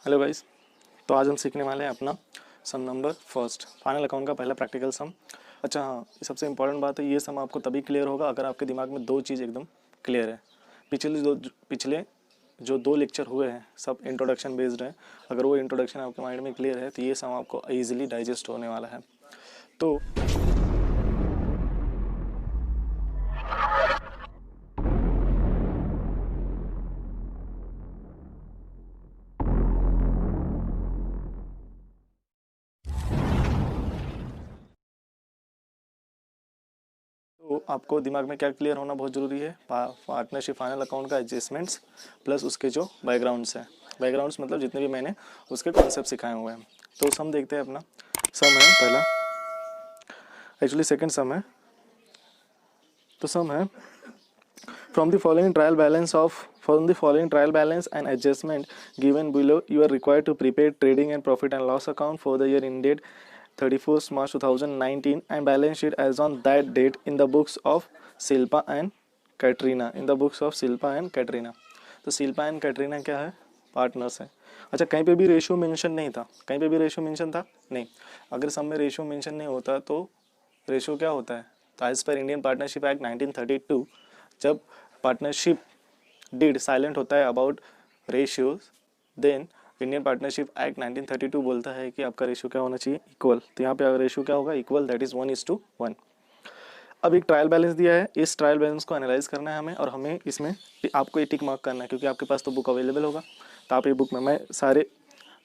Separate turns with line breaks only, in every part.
Hello guys. तो आज हम सीखने वाले हैं अपना सम नंबर फर्स्ट, फाइनल अकाउंट का पहला प्रैक्टिकल सम। अच्छा हाँ, ये सबसे इंपॉर्टेंट बात है, ये सम आपको तभी क्लियर होगा अगर आपके दिमाग में दो चीज़ एकदम क्लियर है। पिछले जो दो लेक्चर हुए हैं सब इंट्रोडक्शन बेस्ड है। अगर वो इंट्रोडक्शन आपके माइंड में क्लियर है तो ये सम आपको ईजिली डाइजेस्ट होने वाला है। तो आपको दिमाग में क्या क्लियर होना बहुत ज़रूरी है, पार्टनरशिप फाइनल अकाउंट का एडजस्टमेंट्स प्लस उसके जो बैकग्राउंड्स हैं। बैकग्राउंड्स मतलब जितने भी मैंने उसके कॉन्सेप्ट सिखाए हुए हैं। तो सम देखते हैं अपना। सम है पहला, एक्चुअली सेकंड सम है। तो सम है from the following trial balance and adjustment given below, you are required to prepare trading and profit and loss account for the year ended 31st March 2019 and balance sheet as on that date in the books of Silpa and Katrina. तो Shilpa and Katrina क्या है? Partners है। अच्छा, कहीं पे भी ratio mention नहीं था? कहीं पे भी रेशियो मेंशन था? नहीं। अगर सम में रेशियो मेंशन नहीं होता तो रेशियो क्या होता है? तो as per Indian partnership act 1932 जब पार्टनरशिप डिड साइलेंट होता है about ratios, then Indian partnership act 1932 बोलता है कि आपका रेशियो क्या होना चाहिए? इक्वल। तो यहाँ पे रेशियो क्या होगा? Equal, that is 1:1। अब एक ट्रायल बैलेंस दिया है, इस ट्रायल बैलेंस को एनालाइज करना है हमें, और हमें इसमें आपको ये टिक मार्क करना है क्योंकि आपके पास तो बुक अवेलेबल होगा। तो आप ये बुक में मैं सारे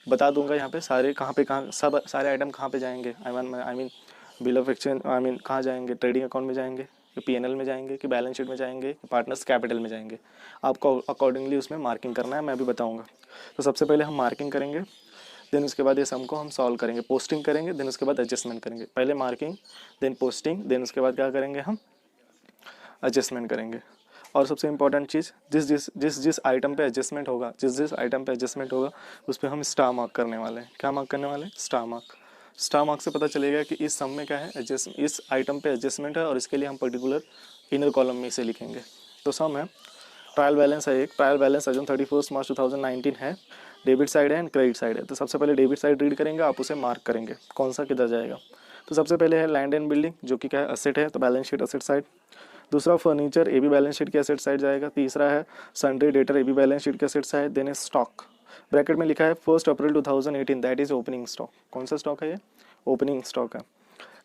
बता दूंगा यहाँ पे सारे कहाँ सब सारे आइटम कहाँ पे जाएंगे। I mean bill of exchange, I mean कहाँ जाएंगे? ट्रेडिंग अकाउंट में जाएंगे कि पीएनएल में जाएंगे कि बैलेंस शीट में जाएंगे कि पार्टनर्स कैपिटल में जाएंगे? आपको अकॉर्डिंगली उसमें मार्किंग करना है, मैं भी बताऊंगा। तो सबसे पहले हम मार्किंग करेंगे, देन उसके बाद ये सम को हम सॉल्व करेंगे, पोस्टिंग करेंगे, देन उसके बाद एडजस्टमेंट करेंगे। पहले मार्किंग, देन पोस्टिंग, देन उसके बाद क्या करेंगे? हम एडजस्टमेंट करेंगे। और सबसे इंपॉर्टेंट चीज़, जिस आइटम पे एडजस्टमेंट होगा, जिस आइटम पे एडजस्टमेंट होगा उस पर हम स्टार मार्क करने वाले हैं। क्या मार्क करने वाले हैं? Star mark. स्टार मार्क से पता चलेगा कि इस सम में क्या है, एडजस्ट, इस आइटम पे एडजस्टमेंट है और इसके लिए हम पर्टिकुलर इनर कॉलम में इसे लिखेंगे। तो सम है, ट्रायल बैलेंस है एक, ट्रायल बैलेंस एज ऑन 31 मार्च 2019 है, डेबिट साइड है एंड क्रेडिट साइड है। तो सबसे पहले डेबिट साइड रीड करेंगे, आप उसे मार्क करेंगे कौन सा किधर जाएगा। तो सबसे पहले है लैंड एंड बिल्डिंग, जो कि क्या है? असेट है, तो बैलेंस शीट असेट साइड। दूसरा फर्नीचर, ये भी बैलेंस शीट के असेट साइड जाएगा। तीसरा है सन्ड्री डेटर, ये भी बैलेंस शीट के asset side. Then stock, bracket में लिखा है 1 अप्रैल 2018, दैट इज ओपनिंग स्टॉक। कौन सा स्टॉक है? ये ओपनिंग स्टॉक है।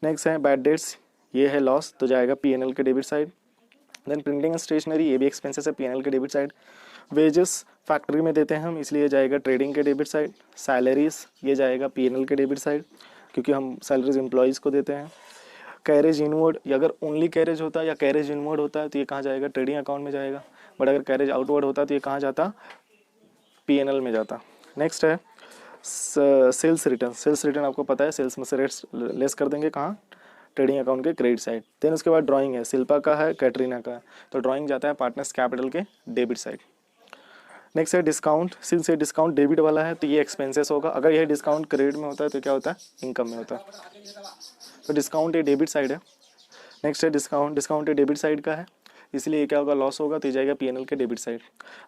नेक्स्ट है बैड डेट्स, ये है लॉस, तो जाएगा पीएनएल के debit side. Then printing and stationery, ये भी एक्सपेंसेस है, पीएनएल के डेबिट साइड। वेजेस फैक्ट्री में देते हैं हम, इसलिए जाएगा ट्रेडिंग के डेबिट साइड। सैलरीज, ये जाएगा पीएनएल के डेबिट साइड क्योंकि हम सैलरीज एम्प्लॉयज़ को देते हैं। कैरेज इनवर्ड, अगर ओनली कैरेज होता है या कैरेज इनवर्ड होता है तो ये कहाँ जाएगा? ट्रेडिंग अकाउंट में जाएगा। बट अगर कैरेज आउटवर्ड होता है तो ये कहाँ जाता? पीएनएल में जाता। नेक्स्ट है सेल्स रिटर्न। सेल्स रिटर्न आपको पता है, सेल्स में से रेट्स लेस कर देंगे कहाँ? ट्रेडिंग अकाउंट के क्रेडिट साइड। देन उसके बाद ड्राइंग है, शिल्पा का है, कैटरीना का है, तो ड्राइंग जाता है पार्टनर्स कैपिटल के डेबिट साइड। नेक्स्ट है डिस्काउंट, सिंस ये डिस्काउंट डेबिट वाला है तो ये एक्सपेंसेस होगा। अगर यह डिस्काउंट क्रेडिट में होता है तो क्या होता है? इनकम में होता है। तो डिस्काउंट ये डेबिट साइड है। नेक्स्ट है डिस्काउंट, डिस्काउंट ये डेबिट साइड का है, इसलिए ये क्या होगा? लॉस होगा, तो ये जाएगा पीएनएल के डेबिट साइड।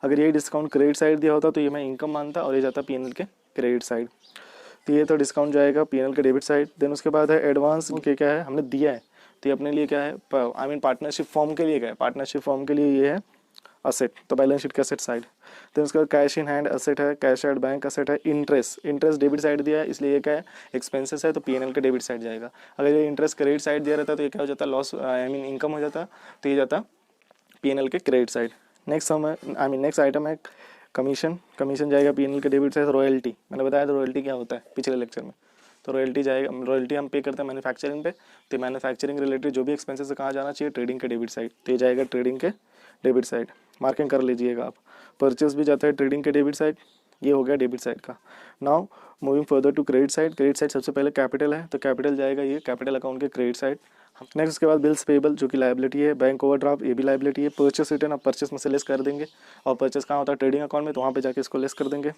अगर ये डिस्काउंट क्रेडिट साइड दिया होता तो ये मैं इनकम मानता और ये जाता पीएनएल के क्रेडिट साइड। तो ये तो डिस्काउंट जाएगा पीएनएल के डेबिट साइड। देन उसके बाद है एडवांस, के क्या है? हमने दिया है तो ये अपने लिए क्या है? आई मीन पार्टनरशिप फॉर्म के लिए क्या है? पार्टनरशिप फॉर्म के लिए ये है असेट, तो बैलेंस शीट के असेट साइड। देन उसके बाद कैश इन हैंड असेट है, कैश एट बैंक असेट है। इंटरेस्ट डेबिट साइड दिया है, इसलिए ये क्या है? एक्सपेंसेस है, तो पीएनएल के डेबिट साइड जाएगा। अगर ये इंटरेस्ट क्रेडिट साइड दिया रहता तो ये क्या हो जाता? लॉस, आई मीन इनकम हो जाता, तो ये जाता पीएनएल के क्रेडिट साइड। नेक्स्ट हम आई मीन नेक्स्ट आइटम है कमीशन, कमीशन जाएगा पीएनएल के डेबिट साइड। रॉयल्टी, मैंने बताया था रॉयल्टी क्या होता है पिछले लेक्चर में। तो रॉयल्टी जाएगा, रॉयल्टी हम पे करते हैं मैन्युफैक्चरिंग पे, तो मैन्युफैक्चरिंग रिलेटेड जो भी एक्सपेंसेस है कहाँ जाना चाहिए? ट्रेडिंग के डेबिट साइड, तो ये जाएगा ट्रेडिंग के डेबिट साइड। मार्किंग कर लीजिएगा आप। परचेस भी जाता है ट्रेडिंग के डेबिट साइड, ये हो गया डेबिट साइड का। Now moving further to credit side, credit side सबसे पहले कैपिटल है, तो कैपिटल जाएगा ये कैपिटल अकाउंट के क्रेडिट साइड। नेक्स्ट उसके बाद बिल्स पेबल, जो कि लाइबिलिटी है। बैंक ओवरड्राफ्ट, ये भी लाइबिलिटी है। परचेस रिटर्न, आप परचेस में से लेस कर देंगे, और परचेस कहाँ होता है? ट्रेडिंग अकाउंट में, तो वहाँ पे जाके इसको लेस कर देंगे।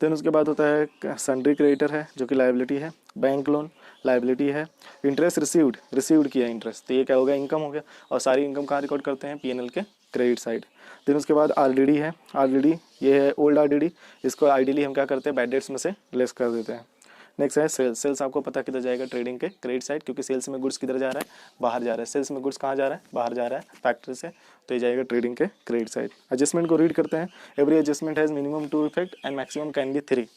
देन उसके बाद होता है सन्ड्री क्रेडिटर है, जो कि लाइबिलिटी है। बैंक लोन लाइबिलिटी है। इंटरेस्ट रिसीव्ड किया इंटरेस्ट, तो ये क्या हो गया? इनकम हो गया। और सारी इनकम कहाँ रिकॉर्ड करते हैं? पीएनएल के क्रेडिट साइड। देन उसके बाद आरडीडी है, आरडीडी ये है ओल्ड आरडीडी, इसको आइडियली हम क्या करते हैं बैड डेट्स में से लेस कर देते हैं। नेक्स्ट है सेल्स, सेल्स आपको पता किधर जाएगा ट्रेडिंग के क्रेडिट साइड, क्योंकि सेल्स में गुड्स किधर जा रहा है, बाहर जा रहा है। सेल्स में गुड्स कहाँ जा रहा है, बाहर जा रहा है फैक्ट्री से, तो ये जाएगा ट्रेडिंग के क्रेडिट साइड। एडजस्टमेंट को रीड करते हैं। Every adjustment has minimum 2 effect and maximum can be 3,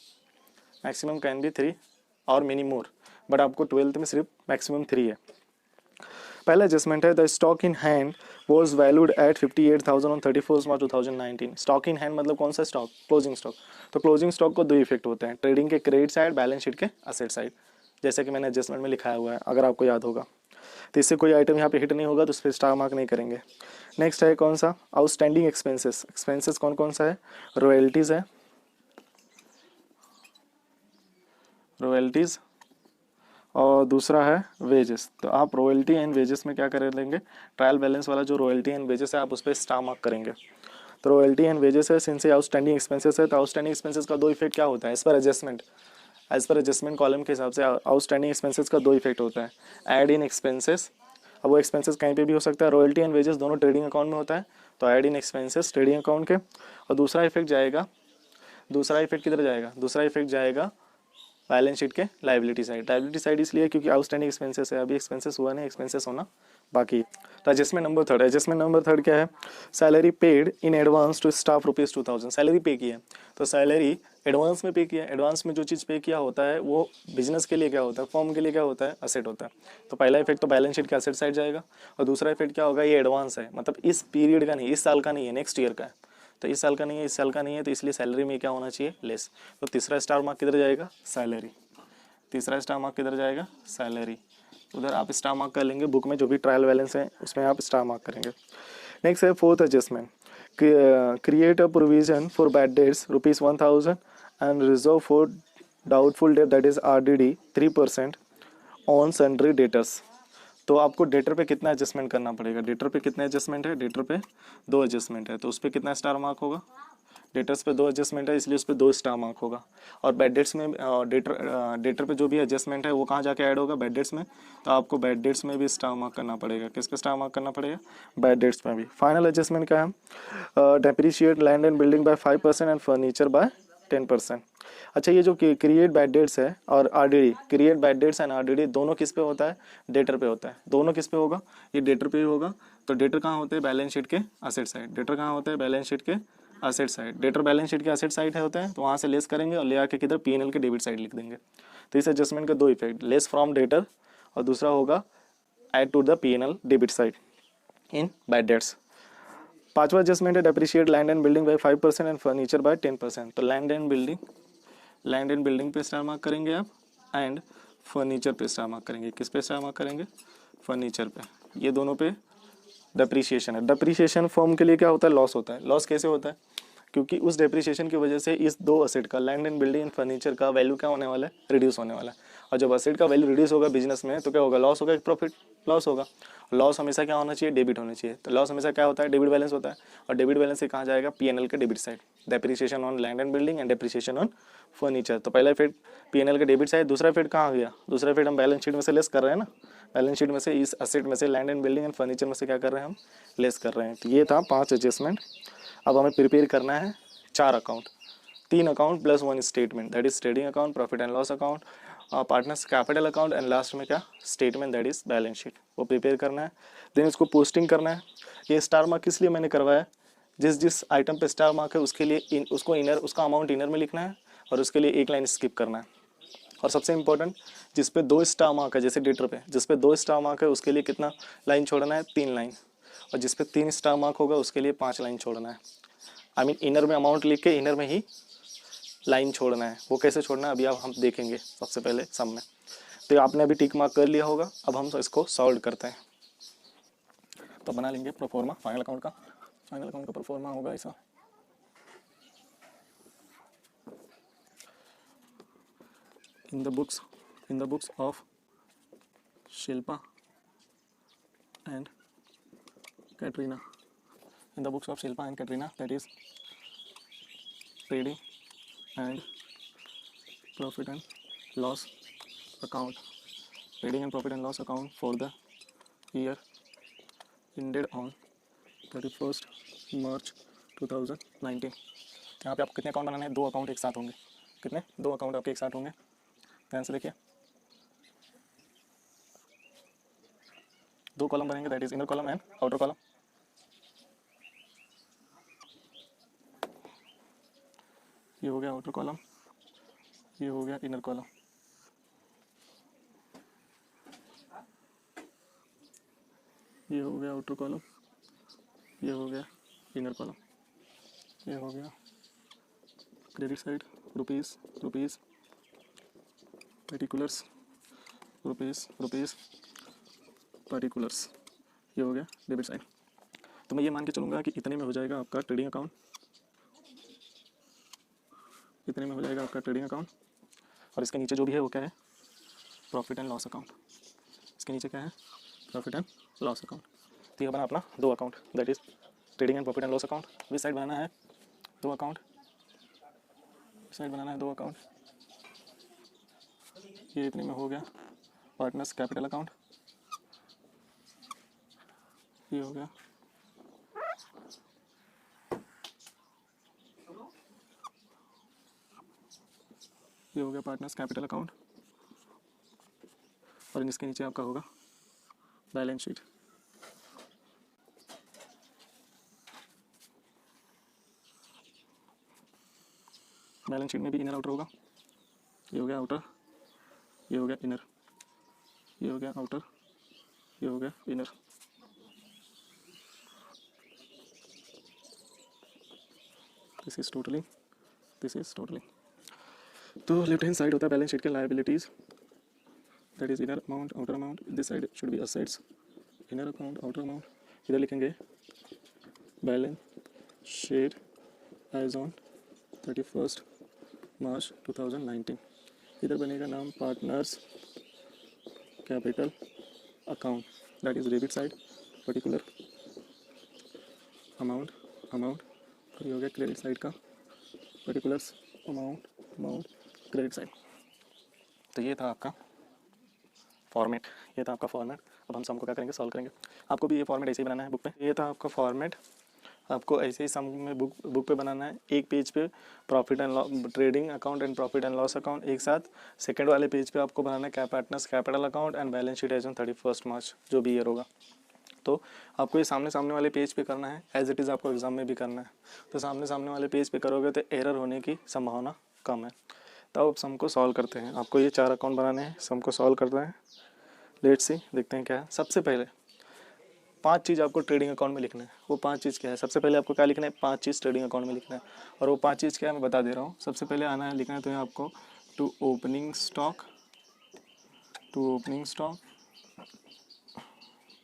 maximum can be 3 और मेनी मोर, बट आपको 12th में सिर्फ मैक्सिमम 3 है। पहला एडजस्टमेंट है the stock in hand was valued at 58,000 on 31 March 2019। Stock in hand मतलब कौन सा स्टॉक, क्लोजिंग स्टॉक। तो क्लोजिंग स्टॉक को 2 इफेक्ट होते हैं, ट्रेडिंग के क्रेडिट साइड, बैलेंस शीट के असेट साइड, जैसे कि मैंने एडजस्टमेंट में लिखाया हुआ है अगर आपको याद होगा। तो इससे कोई आइटम यहाँ पे हिट नहीं होगा तो उस पर स्टार मार्क नहीं करेंगे। नेक्स्ट है कौन सा, आउटस्टैंडिंग एक्सपेंसेस। एक्सपेंसेस कौन कौन सा है, रॉयल्टीज़ है, रॉयल्टीज़, और दूसरा है वेजेस। तो आप रॉयल्टी एंड वेजेस में क्या कर लेंगे, ट्रायल बैलेंस वाला जो रॉयल्टी एंड वेजेस है आप उस पर स्टार मार्क करेंगे। तो रॉयल्टी एंड वेजेस है, सिंस आउटस्टैंडिंग एक्सपेंसेस है, तो आउटस्टैंडिंग एक्सपेंसेस का 2 इफेक्ट क्या होता है as per adjustment, as per adjustment column के हिसाब से आउटस्टैंडिंग एक्सपेंसेस का 2 इफेक्ट होता है, ऐड इन एक्सपेंसेस। अब वो एक्सपेंसेस कहीं पे भी हो सकता है, रॉयल्टी एंड वेजेस दोनों ट्रेडिंग अकाउंट में होता है, तो add in expenses trading account के। और दूसरा इफेक्ट जाएगा, दूसरा इफेक्ट किधर जाएगा, दूसरा इफेक्ट जाएगा बैलेंस शीट के लाइबिलिटी साइड। लाइबिलिटी साइड इसलिए क्योंकि आउटस्टैंडिंग एक्सपेंसेस है, अभी एक्सपेंसेस हुआ नहीं, एक्सपेंसेस होना बाकी है। तो adjustment number third, adjustment number third क्या है, salary paid in advance to staff ₹2000। Salary पे की है, तो सैलरी एडवांस में पे किया। एडवांस में जो चीज़ पे किया होता है वो बिजनेस के लिए क्या होता है, फॉर्म के लिए क्या होता है, असेट होता है। तो पहला इफेक्ट तो बैलेंस शीट के असेट साइड जाएगा, और दूसरा इफेक्ट क्या होगा, ये एडवांस है, मतलब इस पीरियड का नहीं, इस साल का नहीं है, नेक्स्ट ईयर का है। तो इस साल का नहीं है, इस साल का नहीं है, तो इसलिए सैलरी में क्या होना चाहिए, लेस। तो तीसरा स्टार मार्क किधर जाएगा, सैलरी। तीसरा स्टार मार्क किधर जाएगा, सैलरी। उधर आप स्टार मार्क कर लेंगे, बुक में जो भी ट्रायल बैलेंस है उसमें आप स्टार मार्क करेंगे। नेक्स्ट है fourth adjustment, create a provision for bad dates ₹1000 and reserve for doubtful debt that is RDD 3% on sundry debtors. तो आपको डेटर पे कितना एडजस्टमेंट करना पड़ेगा, डेटर पे कितना एडजस्टमेंट है, डेटर पे 2 एडजस्टमेंट है, तो उस पर कितना स्टार मार्क होगा, डेटर्स पे 2 एडजस्टमेंट है इसलिए उस पर 2 स्टार मार्क होगा। और बैड डेट्स में डेटर पे जो भी एडजस्टमेंट है वो कहाँ जाके ऐड होगा, बैड डेट्स में, तो आपको बैड डेट्स में भी स्टार मार्क करना पड़ेगा। किसका स्टार मार्क करना पड़ेगा, बैड डेट्स में भी। फाइनल एडजस्टमेंट क्या है, depreciate land and building by 5% and furniture by 10%। अच्छा, ये जो क्रिएट बैड डेट्स है और RDD, create bad debts and RDD दोनों किस पे होता है, डेटर पे होता है। दोनों किस पे होगा, ये डेटर पे ही होगा। तो डेटर कहाँ होते हैं, बैलेंस शीट के असेट साइड। डेटर कहाँ होते हैं, बैलेंस शीट के asset side. Debtor balance sheet के असेट साइड है होता है, तो वहाँ से लेस करेंगे और ले आके किधर, P&L के डेबिट साइड लिख देंगे। तो इस एडजस्टमेंट का 2 इफेक्ट, लेस फ्रॉम डेटर और दूसरा होगा add to the P&L debit side in bad debts. पांचवा एडजस्टमेंट है depreciate land and building by 5% and furniture by 10%। तो लैंड एंड बिल्डिंग पे स्टार मार्क करेंगे आप, एंड फर्नीचर पे स्टार मार्क करेंगे। किस पे स्टार मार्क करेंगे, फर्नीचर पे। ये दोनों पे डेप्रीशिएशन है। डेप्रीशिएशन फर्म के लिए क्या होता है, लॉस होता है। लॉस कैसे होता है, क्योंकि उस डेप्रीशिएशन की वजह से इस 2 असेट का, land and building and furniture का वैल्यू क्या होने वाला है, रिड्यूस होने वाला है। और जब असेट का वैल्यू रिड्यूस होगा बिजनेस में तो क्या होगा, लॉस होगा, एक प्रॉफिट, लॉस होगा। लॉस हमेशा क्या होना चाहिए, डेबिट होना चाहिए। तो लॉस हमेशा क्या होता है, डेबिट बैलेंस होता है, और डेबिट बैलेंस से कहाँ जाएगा, P&L के debit side. Depreciation on land and building and depreciation on furniture. तो पहला इफेक्ट P&L के डेबिट साइड, दूसरा इफेक्ट कहाँ आ गया, दूसरा इफेक्ट हम बैलेंस शीट में से लेस कर रहे हैं ना, बैलेंस शीट में से इस असेट में से, land and building and furniture में से क्या कर रहे हैं, हम लेस कर रहे हैं। तो ये था 5 एडजस्टमेंट। अब हमें प्रिपेयर करना है 4 account, 3 account plus 1 statement, that is trading account, profit and loss account, partners capital account, and last में क्या, statement, that is balance sheet. वो प्रिपेयर करना है, देन इसको पोस्टिंग करना है। ये स्टार मार्क किस लिए मैंने करवाया, जिस जिस आइटम पे स्टार मार्क है उसके लिए उसको इनर, उसका अमाउंट इनर में लिखना है, और उसके लिए एक लाइन स्किप करना है। और सबसे इंपॉर्टेंट, जिस पे 2 स्टार मार्क है, जैसे डेटर पे जिस पे 2 स्टार मार्क है उसके लिए कितना लाइन छोड़ना है, 3 लाइन। और जिस पे 3 स्टार मार्क होगा उसके लिए 5 लाइन छोड़ना है। आई मीन इनर में अमाउंट लिख के इनर में ही लाइन छोड़ना है। वो कैसे छोड़ना है अभी आप हम देखेंगे सबसे पहले सम में। तो आपने अभी टिक मार्क कर लिया होगा, अब हम इसको सॉल्व करते हैं। तो बना लेंगे प्रोफॉर्मा फाइनल अकाउंट का। फाइनल अकाउंट का प्रोफॉर्मा होगा ऐसा, in the books of Shilpa and Katrina, in the books of Shilpa and Katrina, that is trading and profit and loss account, trading and profit and loss account for the year ended on 31 मार्च 2019। यहाँ पे आपको कितने account बनाने हैं? 2 account एक साथ होंगे। कितने? 2 अकाउंट आपके एक साथ होंगे। ध्यान से देखिए, 2 कॉलम बनेंगे, that is inner column and outer column. ये हो गया आउटर कॉलम, ये हो गया इनर कॉलम। ये हो गया आउटर कॉलम, ये हो गया इनर कॉलम। ये हो गया credit side, rupees rupees, particulars, rupees rupees, particulars. ये हो गया डेबिट साइड। तो मैं ये मान के चलूँगा कि इतने में हो जाएगा आपका ट्रेडिंग अकाउंट, इतने में हो जाएगा आपका ट्रेडिंग अकाउंट। और इसके नीचे जो भी है वो क्या है? Profit and loss account. इसके नीचे क्या है? Profit and loss account. तो ये बना अपना 2 account, that is trading and profit and loss account. इस साइड बनाना है 2 अकाउंट, इस साइड बनाना है 2 अकाउंट। ये इतने में हो गया पार्टनर्स कैपिटल अकाउंट। ये हो गया पार्टनर्स कैपिटल अकाउंट। और इसके नीचे आपका होगा बैलेंस शीट। बैलेंस शीट में भी इनर आउटर होगा। ये हो गया आउटर, ये हो गया इनर, ये हो गया आउटर, ये हो गया inner. This is totalling, this is totalling. तो लेफ्ट हैंड साइड होता है बैलेंस शीट के liabilities, that is inner amount outer amount. This side should be assets, inner account outer amount. इधर लिखेंगे बैलेंस शीट एज ऑन 31 मार्च 2019। इधर बनेगा नाम partners capital account, that is debit side, particular amount amount. और ये हो गया क्रेडिट साइड का particulars amount amount credit side. तो ये था आपका फॉर्मेट, ये था आपका फॉर्मेट। अब हम सम को क्या करेंगे? सॉल्व करेंगे। आपको भी ये फॉर्मेट ऐसे ही बनाना है बुक पे। ये था आपका फॉर्मेट, आपको ऐसे ही सम में बुक पे बनाना है। एक पेज पे profit and loss, trading account and profit and loss account एक साथ। सेकंड वाले पेज पे आपको बनाना है partners capital account and balance sheet as on 31 मार्च, जो भी ईयर होगा। तो आपको ये सामने सामने वाले पेज पे करना है, एज इट इज़ आपको एग्जाम में भी करना है। तो सामने सामने वाले पेज पे करोगे तो एरर होने की संभावना कम है। तब अब सम को सॉल्व करते हैं। आपको ये 4 अकाउंट बनाने हैं, सम को सॉल्व करते हैं। लेट्स सी, देखते हैं क्या है। सबसे पहले 5 चीज़ आपको ट्रेडिंग अकाउंट में लिखना है। वो 5 चीज़ क्या है? सबसे पहले आपको क्या लिखना है? 5 चीज़ ट्रेडिंग अकाउंट में लिखना है। और वो 5 चीज़ क्या है मैं बता दे रहा हूँ। सबसे पहले आना है, लिखना है तो है आपको to opening stock, to opening stock,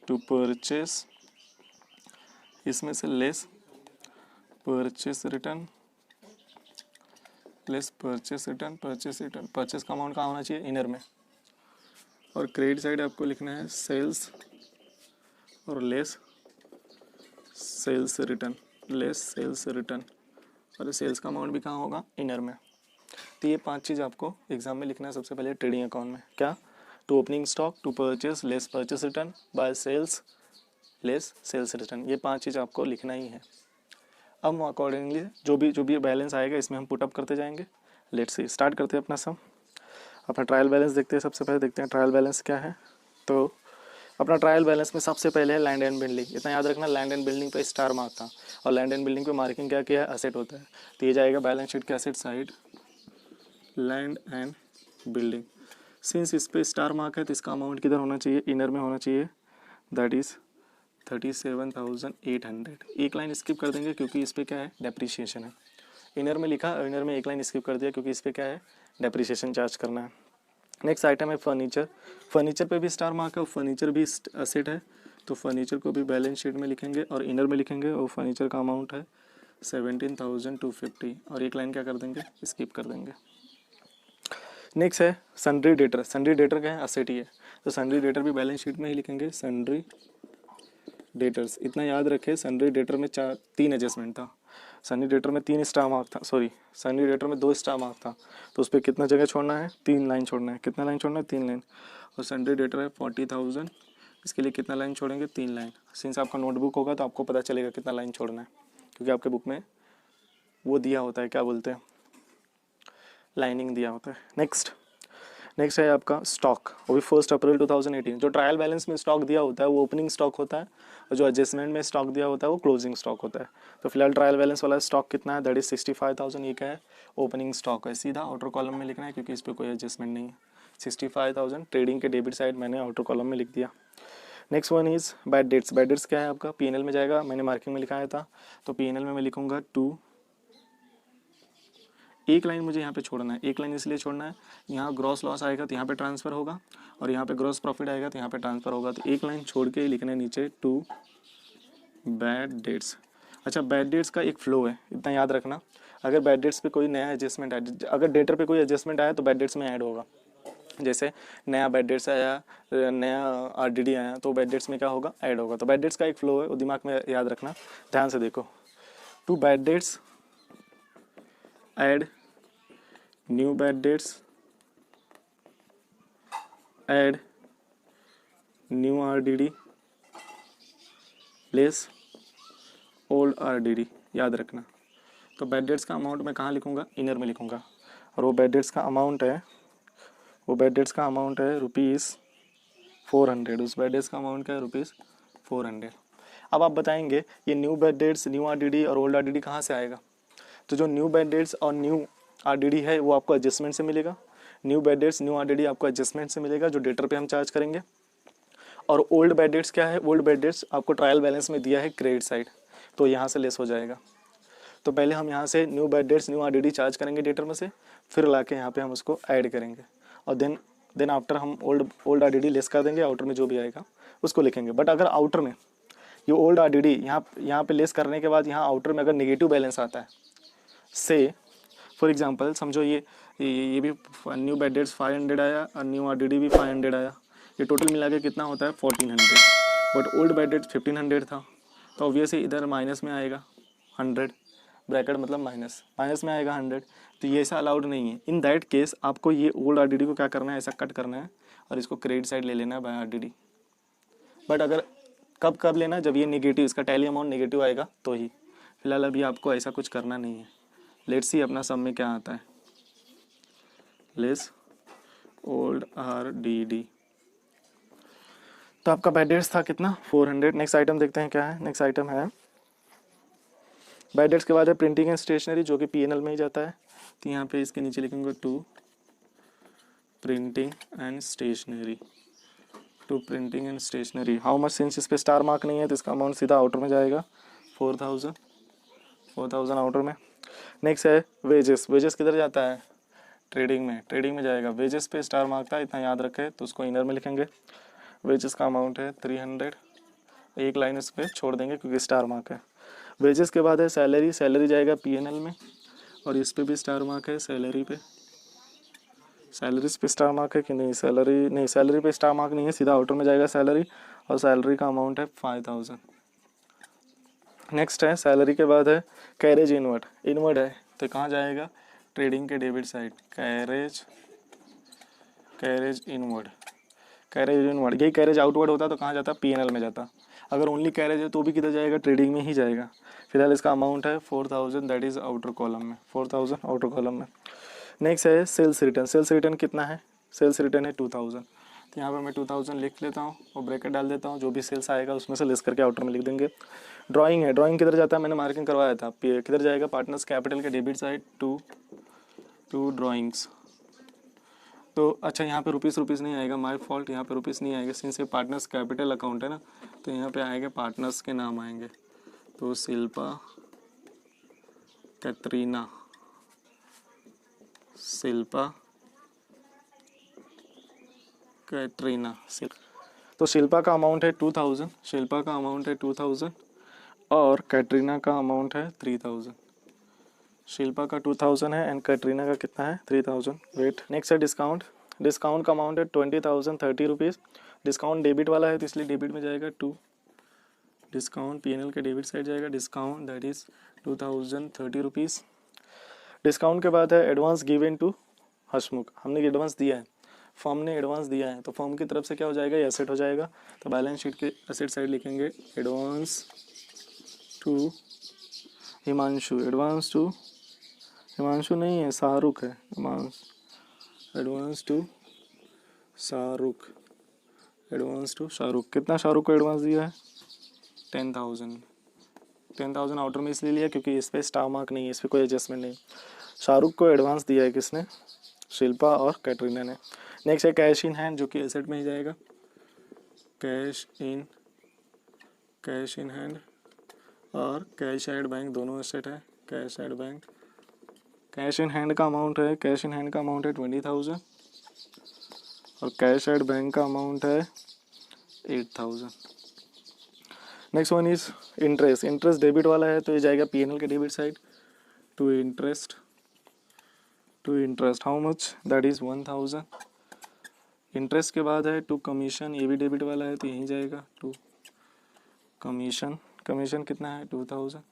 to purchase, इसमें से less purchase return, less purchase return, purchase return, purchase का अमाउंट कहाँ होना चाहिए? इनर में। और क्रेडिट साइड आपको लिखना है सेल्स और less sales return, less sales return. और सेल्स का अमाउंट भी कहाँ होगा? इनर में। तो ये 5 चीज़ आपको एग्जाम में लिखना है सबसे पहले ट्रेडिंग अकाउंट में। क्या? To opening stock, to purchase, less purchase return, by sales, less sales return. ये 5 चीज़ आपको लिखना ही है। अब हम अकॉर्डिंगली जो भी बैलेंस आएगा इसमें हम पुटअप करते जाएंगे। लेट्स सी, स्टार्ट करते हैं अपना सम। अपना ट्रायल बैलेंस देखते हैं। सबसे पहले देखते हैं ट्रायल बैलेंस क्या है। तो अपना ट्रायल बैलेंस में सबसे पहले है लैंड एंड बिल्डिंग। इतना याद रखना, लैंड एंड बिल्डिंग पे स्टार मार्क था। और लैंड एंड बिल्डिंग पे मार्किंग क्या किया है? असेट होता है। तो ये जाएगा बैलेंस शीट के asset side, land and building. Since इस पे स्टार मार्क है तो इसका अमाउंट किधर होना चाहिए? इनर में होना चाहिए, दैट इज़ 37,800। एक लाइन स्किप कर देंगे क्योंकि इस पर क्या है? डेप्रीशिएशन है। इनर में लिखा, इनर में एक लाइन स्किप कर दिया क्योंकि इस पर क्या है? डेप्रीशिएशन चार्ज करना है। नेक्स्ट आइटम है फर्नीचर। फर्नीचर पे भी स्टार मार्क है और फर्नीचर भी असेट है। तो फर्नीचर को भी बैलेंस शीट में लिखेंगे और इनर में लिखेंगे। और फर्नीचर का अमाउंट है 17,250। और एक लाइन क्या कर देंगे? स्किप कर देंगे। नेक्स्ट है सन्ड्री डेटर। सन्ड्री डेटर क्या है? असेट ही है। तो सन्ड्री डेटर भी बैलेंस शीट में ही लिखेंगे, सन्ड्री डेटर्स। इतना याद रखें, सन्ड्री डेटर में 3 एडजस्टमेंट था। सन्ड्री डेटर में 3 स्टार मार्क था, सॉरी सन्ड्री डेटर में 2 स्टार मार्क था। तो उस पर कितना जगह छोड़ना है? 3 लाइन छोड़ना है। कितना लाइन छोड़ना है? 3 लाइन। और सन्ड्री डेटर है 40,000 इसके लिए कितना लाइन छोड़ेंगे, 3 लाइन। सिंस आपका नोटबुक होगा तो आपको पता चलेगा कितना लाइन छोड़ना है, क्योंकि आपके बुक में वो दिया होता है, क्या बोलते हैं, लाइनिंग दिया होता है। नेक्स्ट है आपका स्टॉक, वो भी 1 अप्रैल 2018। जो ट्रायल बैलेंस में स्टॉक दिया होता है वो ओपनिंग स्टॉक होता है, और जो एडजस्टमेंट में स्टॉक दिया होता है वो क्लोजिंग स्टॉक होता है। तो फिलहाल ट्रायल बैलेंस वाला स्टॉक कितना है, दैट इज 65,000। ये क्या है, ओपनिंग स्टॉक है। सीधा आउटर कॉलम में लिखना है क्योंकि इस पर कोई एडजस्टमेंट नहीं है। 65,000 ट्रेडिंग के डेबिट साइड मैंने आउटर कॉलम में लिख दिया। Next one is bad debts. Bad debts क्या है आपका, पीएनएल में जाएगा, मैंने मार्किंग में लिखाया था, तो पीएनएल में मैं लिखूंगा 2। एक लाइन मुझे यहाँ पे छोड़ना है, एक लाइन इसलिए छोड़ना है, यहाँ ग्रॉस लॉस आएगा तो यहाँ पे ट्रांसफ़र होगा, और यहाँ पे ग्रॉस प्रॉफिट आएगा तो यहाँ पे ट्रांसफ़र होगा। तो एक लाइन छोड़ के लिखना है नीचे 2 बैड डेट्स। अच्छा, बैड डेट्स का एक फ्लो है, इतना याद रखना। अगर बैड डेट्स पे कोई नया एडजस्टमेंट आया, अगर डेटर पे कोई एडजस्टमेंट आया तो बैड डेट्स में ऐड होगा। जैसे नया बैड डेट्स आया, नया आरडीडी आया, तो बैड डेट्स में क्या होगा, ऐड होगा। तो बैड डेट्स का एक फ्लो है, वो दिमाग में याद रखना। ध्यान से देखो, 2 bad debts add new bad dates add new RDD less old RDD, याद रखना। तो बैड डेट्स का अमाउंट मैं कहाँ लिखूँगा, इनर में लिखूँगा, और वो बैड डेट्स का अमाउंट है, ₹400। उस बैड डेट्स का अमाउंट क्या है, ₹400। अब आप बताएंगे ये new bad dates, new RDD और ओल्ड आरडीडी कहाँ से आएगा। तो जो न्यू बैड डेट्स और न्यू आरडीडी है वो आपको एडजस्टमेंट से मिलेगा। New bad dates, new RDD आपको एडजस्टमेंट से मिलेगा, जो डेटर पे हम चार्ज करेंगे। और ओल्ड बैड डेट्स क्या है, ओल्ड बैड डेट्स आपको ट्रायल बैलेंस में दिया है क्रेडिट साइड, तो यहाँ से लेस हो जाएगा। तो पहले हम यहाँ से new bad dates, new RDD charge करेंगे डेटर में से, फिर ला के यहाँ पे हम उसको ऐड करेंगे, और देन आफ्टर हम ओल्ड आरडीडी लेस कर देंगे, आउटर में जो भी आएगा उसको लिखेंगे। बट अगर आउटर में ये ओल्ड आरडीडी यहाँ पे लेस करने के बाद यहाँ आउटर में अगर नेगेटिव बैलेंस आता है, से फॉर एग्जांपल समझो ये भी न्यू बैड डेट्स 500 आया और न्यू आरडीडी भी 500 आया, ये टोटल मिला के कितना होता है 1400। बट ओल्ड बैड डेट्स 1500 था, तो ऑब्वियसली इधर माइनस में आएगा 100, ब्रैकेट मतलब माइनस में आएगा 100। तो ये ऐसा अलाउड नहीं है। इन दैट केस आपको ये ओल्ड आरडीडी को क्या करना है, ऐसा कट करना है और इसको क्रेडिट साइड ले लेना है बाय आरडीडी। बट अगर कब लेना, जब ये नेगेटिव, इसका टैली अमाउंट नेगेटिव आएगा तो ही। फिलहाल अभी आपको ऐसा कुछ करना नहीं है। लेट्स सी अपना सम में क्या आता है, लेस ओल्ड आरडीडी। तो आपका बैड डेट्स था कितना, 400। नेक्स्ट आइटम देखते हैं क्या है। नेक्स्ट आइटम है बैड डेट्स के बाद है प्रिंटिंग एंड स्टेशनरी, जो कि पीएनएल में ही जाता है। तो यहाँ पे इसके नीचे लिखेंगे 2 printing and stationery, 2 printing and stationery. How much, since इस पे स्टार मार्क नहीं है तो इसका अमाउंट सीधा आउटर में जाएगा, 4,000 आउटर में। नेक्स्ट है वेजेस। वेजेस किधर जाता है, ट्रेडिंग में जाएगा। वेजेस पे स्टार मार्क था, इतना याद रखे, तो उसको इनर में लिखेंगे। वेजेस का अमाउंट है 300, एक लाइन इस पर छोड़ देंगे क्योंकि स्टार मार्क है। वेजेस के बाद है सैलरी। सैलरी जाएगा पीएनएल में, और इस पे भी स्टार मार्क है, सैलरी पे। सैलरीज पे स्टार मार्क है कि नहीं, सैलरी पे स्टार मार्क नहीं है, सीधा आउटर में जाएगा सैलरी, और सैलरी का अमाउंट है 5000। नेक्स्ट है सैलरी के बाद है कैरेज इनवर्ड है, तो कहाँ जाएगा, ट्रेडिंग के डेबिट साइड, कैरेज इनवर्ड। यही कैरेज आउटवर्ड होता तो कहाँ जाता, पीएनएल में जाता। अगर ओनली कैरेज है तो भी किधर जाएगा, ट्रेडिंग में ही जाएगा। फिलहाल इसका अमाउंट है 4000, दैट इज आउटर कॉलम में, 4000 आउटर कॉलम में। नेक्स्ट है सेल्स रिटर्न। सेल्स रिटर्न कितना है, सेल्स रिटर्न है 2000। तो यहाँ पर मैं 2000 लिख लेता हूँ और ब्रैकेट डाल देता हूँ, जो भी सेल्स आएगा उसमें से लेस करके आउटर में लिख देंगे। ड्राइंग है, ड्राइंग किधर जाता है, मैंने मार्किंग करवाया था, किधर जाएगा, पार्टनर्स कैपिटल के डेबिट साइड, टू ड्राइंग्स। तो अच्छा, यहाँ पे रुपीस नहीं आएगा, माय फॉल्ट, यहाँ पे रुपीस नहीं आएगा, सिंस ये पार्टनर्स कैपिटल अकाउंट है ना, तो यहाँ पे आएंगे पार्टनर्स के नाम आएंगे। तो शिल्पा, कैटरीना, तो शिल्पा का अमाउंट है 2000, और कैटरीना का अमाउंट है 3000। शिल्पा का 2000 है एंड कैटरीना का कितना है, 3000। वेट, नेक्स्ट है डिस्काउंट। डिस्काउंट का अमाउंट है 20,000, 30 रुपीज़। डिस्काउंट डेबिट वाला है तो इसलिए डेबिट में जाएगा 2। डिस्काउंट पीएनएल के डेबिट साइड जाएगा, discount that is 2000, 30 rupees. Discount के बाद है एडवांस गिवन टू हसमुख, हमने एडवांस दिया है फर्म ने एडवांस दिया है तो फर्म की तरफ से क्या हो जाएगा, ये एसेट हो जाएगा। तो बैलेंस शीट के एसेट साइड लिखेंगे advance to Himanshu, advance to Himanshu नहीं है, शाहरुख है, advance to Shahrukh, advance to Shahrukh. कितना शाहरुख को एडवांस दिया है, 10,000। 10,000 आउटर में इसलिए लिया क्योंकि इस पर स्टार मार्क नहीं है, इस पर कोई एडजस्टमेंट नहीं। शाहरुख को एडवांस दिया है किसने, शिल्पा और कैटरीना ने। नेक्स्ट है कैश इन हैंड, जो कि एसेट में ही जाएगा, कैश इन हैंड और कैश एट बैंक दोनों एसेट है, cash at bank. Cash in hand का अमाउंट है 20,000 और कैश एट बैंक का अमाउंट है 8,000। Next one is interest. Interest debit वाला है तो ये जाएगा पीएनएल के debit side, to interest how much, that is 1,000। Interest के बाद है टू कमीशन, ये भी डेबिट वाला है तो यहीं जाएगा टू कमीशन कितना है 2,000।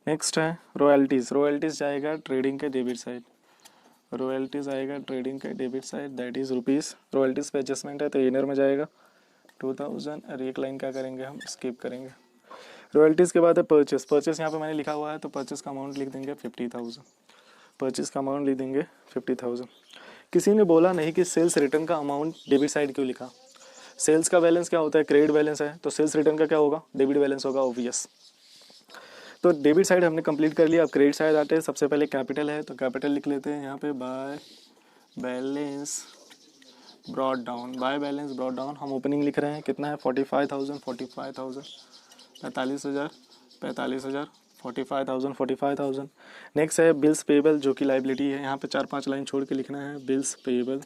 नेक्स्ट है रॉयल्टीज जाएगा ट्रेडिंग के debit side, that is rupees. Royalties पे एडजस्टमेंट है तो इनर में जाएगा 2,000 और एक लाइन क्या करेंगे हम स्किप करेंगे। रॉयल्टीज़ के बाद है परचेस यहाँ पे मैंने लिखा हुआ है तो परचेस का अमाउंट लिख देंगे 50,000। किसी ने बोला नहीं कि सेल्स रिटर्न का अमाउंट डेबिट साइड क्यों लिखा। सेल्स का बैलेंस क्या होता है, क्रेडिट बैलेंस है, तो सेल्स रिटर्न का क्या होगा, डेबिट बैलेंस होगा, ऑब्वियस। तो डेबिट साइड हमने कंप्लीट कर लिया। अब क्रेडिट साइड आते हैं। सबसे पहले कैपिटल है तो कैपिटल लिख लेते हैं यहाँ पे, बाय बैलेंस ब्रॉड डाउन। हम ओपनिंग लिख रहे हैं, कितना है 45,000, 45,000, 45,000। नेक्स्ट है बिल्स पेबल, जो कि लाइबिलिटी है। यहाँ पे 4-5 लाइन छोड़ के लिखना है, बिल्स पेबल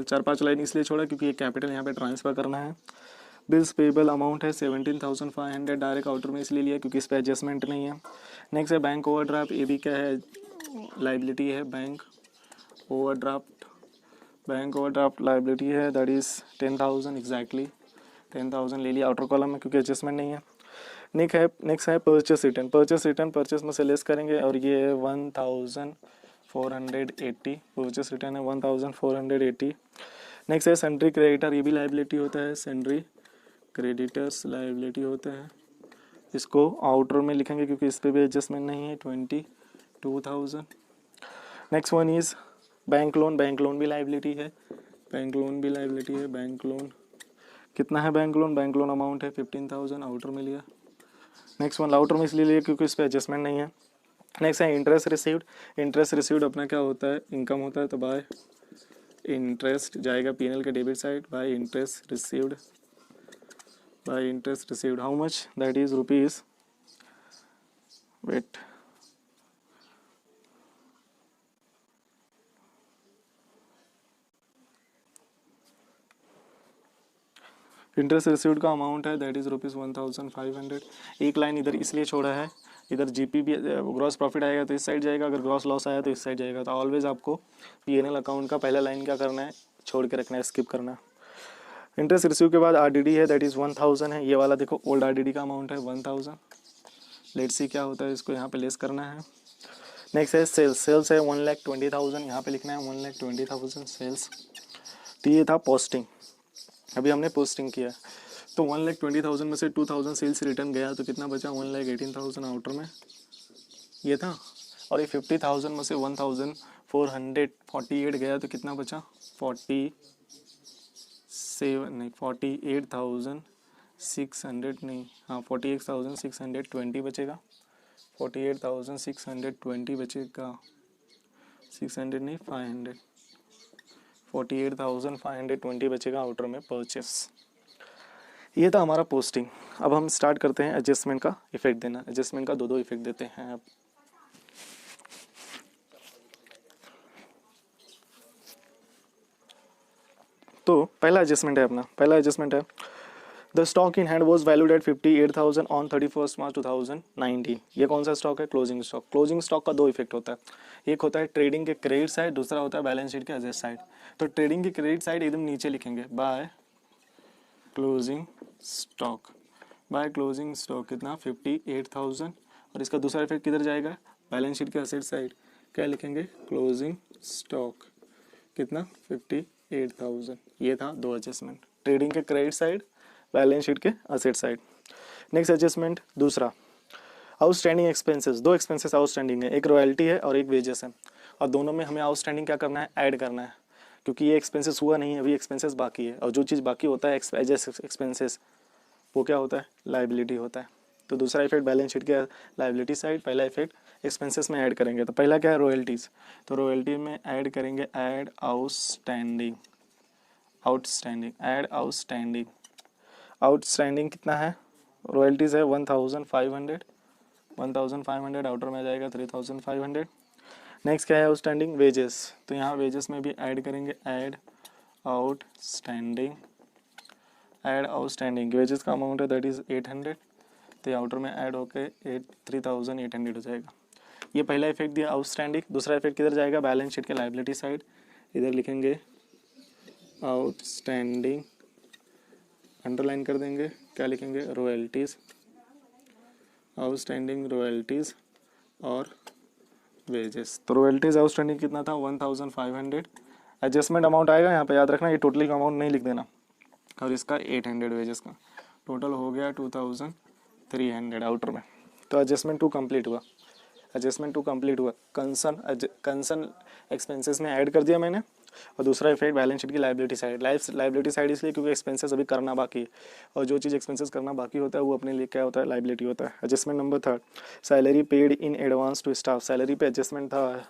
4-5 लाइन इसलिए छोड़ा क्योंकि ये कैपिटल यहाँ पे ट्रांसफ़र करना है। बिल्स पेबल अमाउंट है 17,500, डायरेक्ट आउटर में इसलिए लिया क्योंकि इस पर एडजस्टमेंट नहीं है। नेक्स्ट है बैंक ओवरड्राफ्ट, ये भी क्या है, लाइबिलिटी है, बैंक ओवरड्राफ्ट लाइबिलिटी है, दैट इज़ 10,000 एग्जैक्टली 10,000 ले लिया आउटर कॉलम में क्योंकि एडजस्टमेंट नहीं है। नेक्स्ट है परचेस रिटर्न, परचेस में से लेस करेंगे और ये है 1,480, परचेस रिटर्न है 1,480। नेक्स्ट है सन्ड्री क्रेडिटर, ये भी लाइबिलिटी होता है, सन्ड्री क्रेडिटर्स लाइबिलिटी होते हैं। इसको आउटर में लिखेंगे क्योंकि इस पर भी एडजस्टमेंट नहीं है, 22,000। Next one is bank loan भी लाइबिलिटी है, बैंक लोन कितना है, बैंक लोन अमाउंट है 15,000, आउटर में लिया। नेक्स्ट वन आउटर में इसलिए लिया क्योंकि इस पर एडजस्टमेंट नहीं है। नेक्स्ट है इंटरेस्ट रिसीव्ड अपना क्या होता है, इनकम होता है, तो बाय इंटरेस्ट जाएगा पीएनएल के debit side, by interest received how much, that is rupees, wait, interest received का अमाउंट है दैट इज रुपीज़ 1,500। एक लाइन इधर इसलिए छोड़ा है, इधर जीपी भी ग्रॉस प्रॉफिट आएगा तो इस साइड जाएगा, अगर ग्रॉस लॉस आया तो इस साइड जाएगा। तो ऑलवेज आपको पीएनएल अकाउंट का पहला लाइन क्या करना है, छोड़ के रखना है, स्किप करना है। इंटरेस्ट रिसीव के बाद आरडीडी है दैट इज़ 1,000 है, ये वाला देखो ओल्ड आरडीडी का अमाउंट है 1,000। लेट्स सी क्या होता है, इसको यहाँ पे लेस करना है। नेक्स्ट है सेल्स है 1,20,000, यहाँ पे लिखना है 1,20,000 सेल्स। तो ये था पोस्टिंग, अभी हमने पोस्टिंग किया तो 1,20,000 में से 2,000 सेल्स रिटर्न गया तो कितना बचा, 1,18,000 आउटर में ये था। और ये 50,000 में से 1,448 गया तो कितना बचा, 48,620 बचेगा, 48,620 बचेगा, 600 नहीं 500, 48,520 बचेगा आउटर में परचेस। ये था हमारा पोस्टिंग। अब हम स्टार्ट करते हैं एडजस्टमेंट का इफेक्ट देना। एडजस्टमेंट का दो इफेक्ट देते हैं अब। तो पहला एडजस्टमेंट है the stock in hand was valued at 58,000 on 31 मार्च 2019। ये कौन सा स्टॉक है, क्लोजिंग स्टॉक का दो इफेक्ट होता है, एक होता है ट्रेडिंग के क्रेडिट साइड, दूसरा होता है बैलेंस शीट के एसेट साइड। तो ट्रेडिंग की क्रेडिट साइड एकदम नीचे लिखेंगे, बाय क्लोजिंग स्टॉक कितना 58,000, और इसका दूसरा इफेक्ट किधर जाएगा, बैलेंस शीट के एसेट साइड, क्या लिखेंगे, क्लोजिंग स्टॉक कितना 58,000। ये था 2 एडजस्टमेंट, ट्रेडिंग के क्रेडिट साइड, बैलेंस शीट के असेट साइड। नेक्स्ट एडजस्टमेंट दूसरा, आउटस्टैंडिंग एक्सपेंसेस। 2 एक्सपेंसेस आउटस्टैंडिंग है, एक रॉयल्टी है और एक वेजेस है, और दोनों में हमें आउटस्टैंडिंग क्या करना है, ऐड करना है, क्योंकि ये एक्सपेंसेस हुआ नहीं है, अभी एक्सपेंसेस बाकी है, और जो चीज़ बाकी होता है एक्सपेंसेस वो क्या होता है, लाइबिलिटी होता है। तो दूसरा इफेक्ट बैलेंस शीट के लाइबिलिटी साइड, पहला इफेक्ट एक्सपेंसेस में ऐड करेंगे। तो पहला क्या है, रॉयल्टीज़। तो रॉयल्टी में ऐड करेंगे, add outstanding, add outstanding. Outstanding कितना है, रॉयल्टीज़ है 1,500, 1,500 आउटर में आ जाएगा 3,500। नेक्स्ट क्या है, आउटस्टैंडिंग वेजेस। तो यहाँ वेजेस में भी ऐड करेंगे, add outstanding, add outstanding. Wages का अमाउंट है दैट इज़ 800, तो आउटर में ऐड होके 3,800 हो जाएगा। ये पहला इफेक्ट दिया आउटस्टैंडिंग। दूसरा इफेक्ट किधर जाएगा, बैलेंस शीट के लाइबिलिटी साइड, इधर लिखेंगे आउटस्टैंडिंग, अंडरलाइन कर देंगे, क्या लिखेंगे, रॉयल्टीज़, आउटस्टैंडिंग रॉयल्टीज़ और वेजेस। तो रॉयल्टीज़ आउटस्टैंडिंग कितना था, 1,500। एडजस्टमेंट अमाउंट आएगा यहाँ पे, याद रखना, ये टोटली का अमाउंट नहीं लिख देना, और इसका 800 वेजेस का टोटल हो गया 2,300 आउटर में। तो एडजस्टमेंट 2 कंप्लीट हुआ, एडजस्टमेंट 2 कंप्लीट हुआ। कंसर्न एक्सपेंसेस में ऐड कर दिया मैंने, और दूसरा इफेक्ट बैलेंस शीट की लाइबिलिटी साइड। लाइबिलिटी साइड इसलिए क्योंकि एक्सपेंसेस अभी करना बाकी है, और जो चीज़ एक्सपेंसेस करना बाकी होता है वो अपने लिए क्या होता है, लाइबिलिटी होता है। Adjustment number 3, salary paid in advance to staff. Salary पे एडजस्टमेंट था,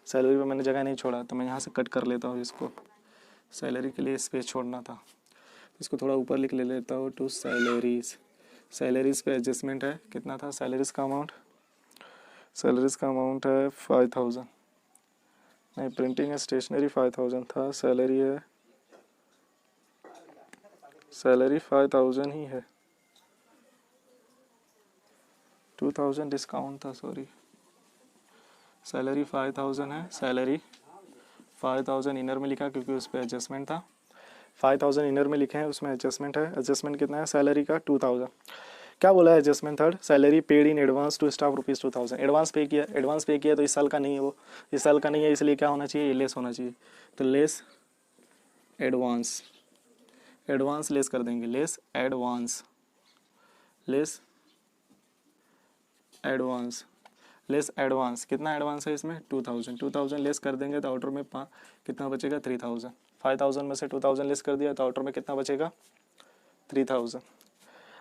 सैलरी पे मैंने जगह नहीं छोड़ा, तो मैं यहाँ से कट कर लेता हूँ इसको, सैलरी के लिए स्पेस छोड़ना था, इसको थोड़ा ऊपर लिख ले लेता हूँ, टू सैलरीज। सैलरीज पे एडजस्टमेंट है, कितना था सैलरीज का अमाउंट, सैलरीज का अमाउंट है 5,000, नहीं प्रिंटिंग है स्टेशनरी 5,000 था, सैलरी है, सैलरी 5,000 ही है, 2,000 डिस्काउंट था, सॉरी, सैलरी 5,000 है, सैलरी 5,000 इनर में लिखा क्योंकि उस पर एडजस्टमेंट था, 5,000 इनर में लिखे हैं, उसमें एडजस्टमेंट है। एडजस्टमेंट कितना है, सैलरी का 2,000। क्या बोला है adjustment third, salary paid in advance to staff ₹2,000। Advance pay किया, एडवांस पे किया तो इस साल का नहीं है, वो इस साल का नहीं है, इसलिए क्या होना चाहिए, लेस होना चाहिए। तो लेस एडवांस, एडवांस लेस कर देंगे, less advance, less advance, less advance. कितना एडवांस है इसमें, 2,000, 2,000 लेस कर देंगे तो आउटर में कितना बचेगा, 3,000। 5,000 में से 2,000 लेस कर दिया तो आउटर में कितना बचेगा, 3,000।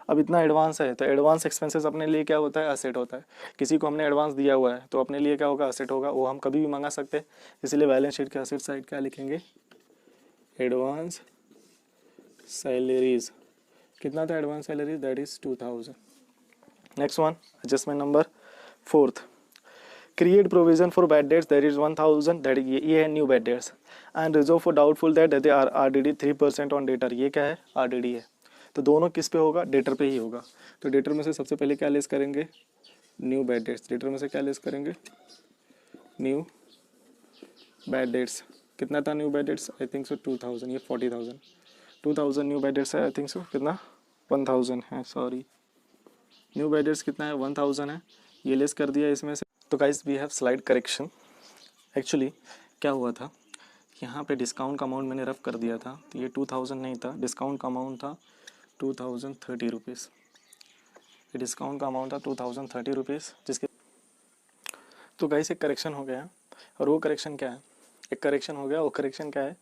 अब इतना एडवांस है, तो एडवांस एक्सपेंसेस अपने लिए क्या होता है, असेट होता है। किसी को हमने एडवांस दिया हुआ है तो अपने लिए क्या होगा, असेट होगा, वो हम कभी भी मंगा सकते हैं। इसीलिए बैलेंस शीट के असेट साइड क्या लिखेंगे, एडवांस सैलरीज। कितना था advance salary, that is 2,000। Next one, adjustment number 4, create provision for bad debts, that is 1,000, that ये है new bad debts, and reserve for doubtful debt, that are RDD 3% on debtor. ये क्या है, RDD है। तो दोनों किस पे होगा, डेटर पे ही होगा। तो डेटर में से सबसे पहले क्या लेस करेंगे, न्यू बैड डेट्स। डेटर में से क्या लेस करेंगे, न्यू बैड डेट्स। कितना था new bad dates, I think so 2,000, ये 40,000, 2,000 न्यू बैड डेट्स है, आई थिंक सो कितना 1,000 है, सॉरी न्यू बैड डेट्स कितना है 1,000 है, ये लेस कर दिया इसमें से। तो guys we have slight correction. Actually क्या हुआ था, यहाँ पे डिस्काउंट का अमाउंट मैंने रफ कर दिया था, तो ये 2,000 नहीं था, डिस्काउंट का अमाउंट था 2,030 रुपीज़। ये डिस्काउंट का अमाउंट था 2,030 रुपीज़, जिसके तो गाइस एक करेक्शन हो गया। और वो करेक्शन क्या है, एक करेक्शन हो गया, वो करेक्शन क्या है,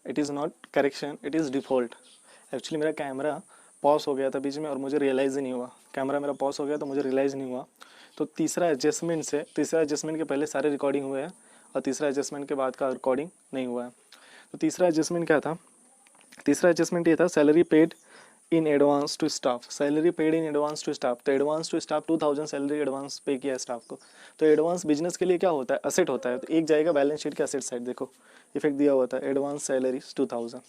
it is not correction, it is default. Actually मेरा कैमरा पॉज हो गया था बीच में और मुझे रियलाइज़ ही नहीं हुआ, कैमरा मेरा पॉज हो गया तो मुझे रियलाइज़ नहीं हुआ। तो तीसरा एडजस्टमेंट के पहले सारे रिकॉर्डिंग हुए हैं, और तीसरा एडजस्टमेंट के बाद का रिकॉर्डिंग नहीं हुआ है। तो तीसरा एडजस्टमेंट क्या था, तीसरा एडजस्टमेंट ये था, salary paid in advance to staff. Salary paid in advance to staff, तो advance to staff 2,000 salary advance pay किया स्टाफ को। तो एडवांस बिजनेस के लिए क्या होता है, असेट होता है। तो एक जाएगा बैलेंस शीट के असेट साइड, देखो इफेक्ट दिया हुआ था, एडवांस सैलरी 2,000।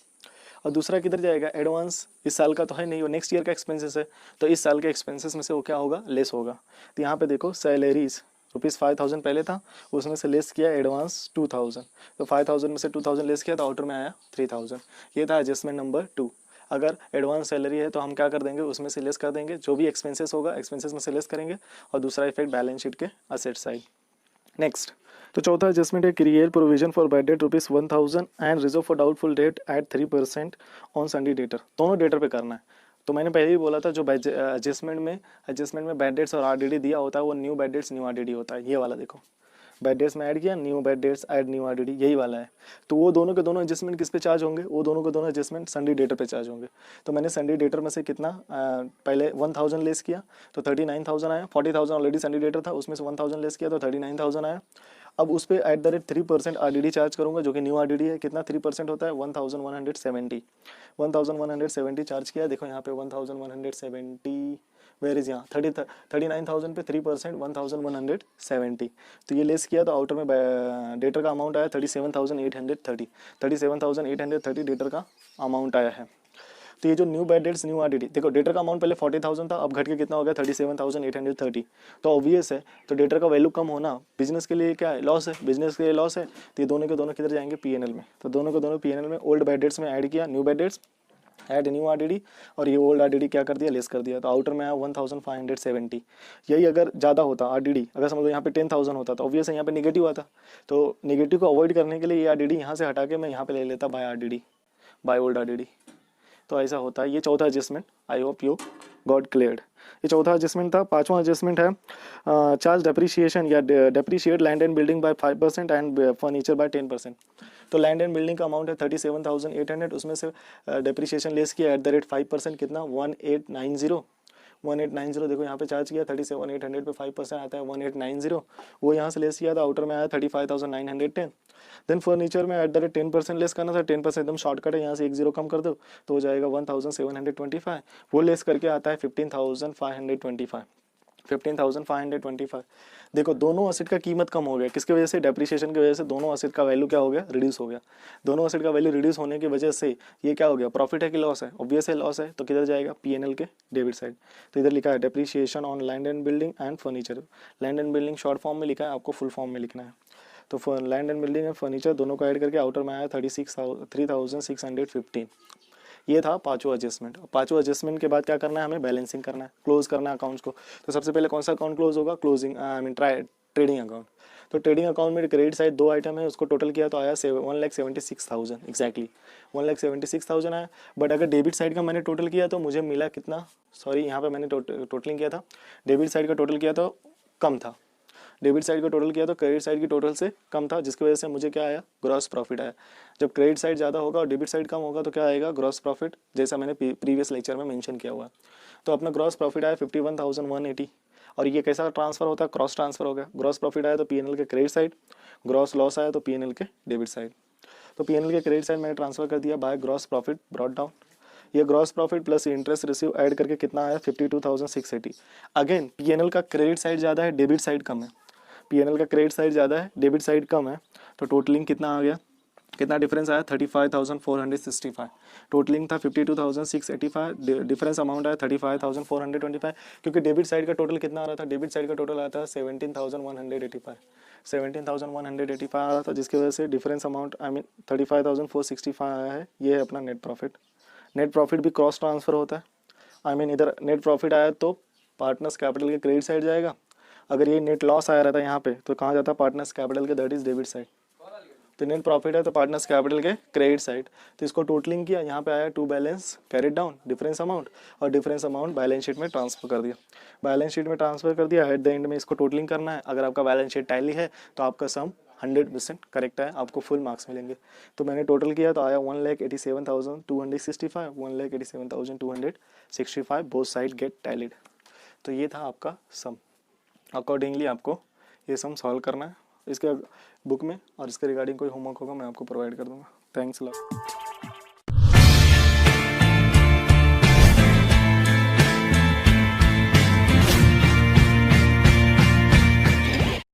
और दूसरा किधर जाएगा, एडवांस इस साल का तो है नहीं, वो नेक्स्ट ईयर का एक्सपेंसेस है, तो इस साल के एक्सपेंसेस में से वो क्या होगा, लेस होगा। तो यहाँ पे देखो सैलरीज ₹5,000 पहले था, उसमें से लेस किया एडवांस 2,000, तो 5,000 में से 2,000 लेस किया तो आउटर में आया 3,000। ये था एडजस्टमेंट नंबर 2। अगर एडवांस सैलरी है तो हम क्या कर देंगे, उसमें से लेस कर देंगे, जो भी एक्सपेंसेस होगा एक्सपेंसेस में से लेस करेंगे। और दूसरा इफेक्ट बैलेंस शीट के असेट साइड। नेक्स्ट, तो चौथा एडजस्टमेंट है create provision for bad debt ₹1000 and reserve for doubtful debt at 3% on sundry debtor. दोनों डेटर पे करना है। तो मैंने पहले ही बोला था जो एडजस्टमेंट में बैड डेट्स और आरडीडी दिया होता है वो new bad dates new RDD होता है। ये वाला देखो, बैड डेट्स में ऐड किया, new bad dates add new RDD, यही वाला है। तो वो दोनों के दोनों एडजस्टमेंट किस पे चार्ज होंगे? वो दोनों के दोनों एडजस्टमेंट संडे डेटर पे चार्ज होंगे। तो मैंने संडे डेटर में से कितना पहले 1000 लेस किया तो 39,000 आया। 40,000 ऑलरेडी संडे डेटर था, उसमें से 1000 लेस किया तो 39,000 आया। अब उस पर @3% आरडीडी चार्ज करूंगा जो कि न्यू आरडीडी है। कितना 3% होता है? 1170 चार्ज किया। देखो यहाँ पे 1170 वेर इज यहाँ 39,000 पे 3% 1170। तो ये लेस किया तो आउटर में डेटर का अमाउंट आया 37,830 डेटर का अमाउंट आया है। तो ये जो new bad dates new RDD, देखो डेटर का अमाउंट पहले 40,000 था, अब घट के कितना हो गया 37,830। तो ऑब्वियस है, तो डेटर का वैल्यू कम होना बिजनेस के लिए क्या है? लॉस है, बिजनेस के लिए लॉस है। तो ये दोनों के दोनों किधर जाएंगे? पीएनएल में। तो दोनों के दोनों पीएनएल में ओल्ड बैड डेट्स में ऐड किया new bad dates, add new RDD, और ये ओल्ड आरडीडी क्या कर दिया? लेस कर दिया। तो आउटर में आया 1570। यही अगर ज़्यादा होता आरडीडी, अगर समझो यहाँ पे 10,000 होता तो ऑब्वियस है यहाँ पे निगेटिव आता। तो निगेटिव को अवॉइड करने के लिए ये आरडीडी यहाँ से हटा के मैं यहाँ पे ले लेता by RDD, by old RDD. तो ऐसा होता है। ये चौथा adjustment, I hope you got cleared. ये चौथा एडजस्टमेंट था। पांचवा एडजस्टमेंट है चार्ज डेप्रिसिएशन या depreciate land and building by 5% and furniture by 10%। तो लैंड एंड बिल्डिंग का अमाउंट है 37,800, उसमें से डेप्रिसिएशन लेस किया @5%, कितना 1890। देखो यहाँ पे चार्ज किया 37,800 पे 5% आता है 1890। वो यहाँ से लेस किया था, आउटर में आया 35,910। देन फर्नीचर में @10% लेस करना था। 10% एकदम शॉर्टकट है, यहाँ से एक जीरो कम कर दो तो हो जाएगा 1725। वो लेस करके आता है 15,525। 15,525। देखो दोनों असेट का कीमत कम हो गया, किसकी वजह से? डेप्रिसिएशन की वजह से। दोनों असेट का वैल्यू क्या हो गया? रिड्यूस हो गया। दोनों असेट का वैल्यू रिड्यूस होने की वजह से ये क्या हो गया? प्रॉफिट है कि लॉस है? ऑब्वियस है लॉस है। तो किधर जाएगा? पीएनएल के डेबिट साइड। तो इधर लिखा है depreciation on land and building and furniture. Land and building short form में लिखा है, आपको फुल फॉर्म में लिखना है। तो land and building and furniture दोनों को ऐड करके आउटर में आया 3,615। ये था पांचवा एडजस्टमेंट। पांचवा एडजस्टमेंट के बाद क्या करना है? हमें बैलेंसिंग करना है, क्लोज करना है अकाउंट्स को। तो सबसे पहले कौन सा अकाउंट क्लोज होगा? Closing trading account. तो ट्रेडिंग अकाउंट में क्रेडिट साइड दो आइटम है, उसको टोटल किया तो आया 1,76,000 एग्जैक्टली 1,76,000 आया। बट अगर डेबिट साइड का मैंने टोटल किया तो मुझे मिला कितना? सॉरी, यहाँ पे मैंने टोटलिंग किया था, डेबिट साइड का टोटल किया तो कम था। डेबिट साइड का टोटल किया तो क्रेडिट साइड की टोटल से कम था, जिसकी वजह से मुझे क्या आया? ग्रॉस प्रॉफिट आया। जब क्रेडिट साइड ज़्यादा होगा और डेबिट साइड कम होगा तो क्या आएगा? ग्रॉस प्रॉफिट, जैसा मैंने प्रीवियस लेक्चर में मेंशन किया हुआ। तो अपना ग्रॉस प्रॉफिट आया 51,180। और ये कैसा ट्रांसफर होता है? क्रॉस ट्रांसफर हो गया। ग्रॉस प्रॉफिट आया तो पीएनएल के क्रेडिट साइड, ग्रॉस लॉस आया तो पीएनएल के डेबिट साइड। तो पीएनएल के क्रेडिट साइड मैंने ट्रांसफर कर दिया by gross profit brought down. ये gross profit plus interest receive add करके कितना आया? 52,680। अगेन पीएनएल का क्रेडिट साइड ज़्यादा है, डेबिट साइड कम है। पीएनएल का क्रेडिट साइड ज़्यादा है, डेबिट साइड कम है। तो टोटलिंग कितना आ गया? कितना डिफरेंस आया? 35,465। टोटलिंग था 52,685, डिफरेंस अमाउंट आया 35,425। क्योंकि डेबिट साइड का टोटल कितना आ रहा था? डेबिट साइड का टोटल आता है 17,185। 17,185 आ रहा था, जिसकी वजह से डिफरेंस अमाउंट 35,465 आया है। ये है अपना नेट प्रॉफिट। नेट प्रॉफिट भी क्रॉस ट्रांसफर होता है। इधर नेट प्रॉफिट आया तो पार्टनर्स कैपिटल के क्रेडिट साइड जाएगा। अगर ये नेट लॉस आया रहता यहाँ पे तो कहाँ जाता? पार्टनर्स कैपिटल के, दैट इज डेबिट साइड। तो नेट प्रॉफिट है तो पार्टनर्स कैपिटल के क्रेडिट साइड। तो इसको टोटलिंग किया, यहाँ पे आया to balance carried down difference amount, और डिफरेंस अमाउंट बैलेंस शीट में ट्रांसफर कर दिया। बैलेंस शीट में ट्रांसफर कर दिया, एट द एंड में इसको टोटलिंग करना है। अगर आपका बैलेंस शीट टैली है तो आपका सम 100% करेक्ट है, आपको फुल मार्क्स मिलेंगे। तो मैंने टोटल किया तो आया 1,87,265, 1,87,265, बोथ साइड गेट टैलिड। तो ये था आपका सम। अकॉर्डिंगली आपको ये सम सॉल्व करना है इसके बुक में, और इसके रिगार्डिंग कोई होमवर्क होगा मैं आपको प्रोवाइड कर दूंगा। Thanks a lot.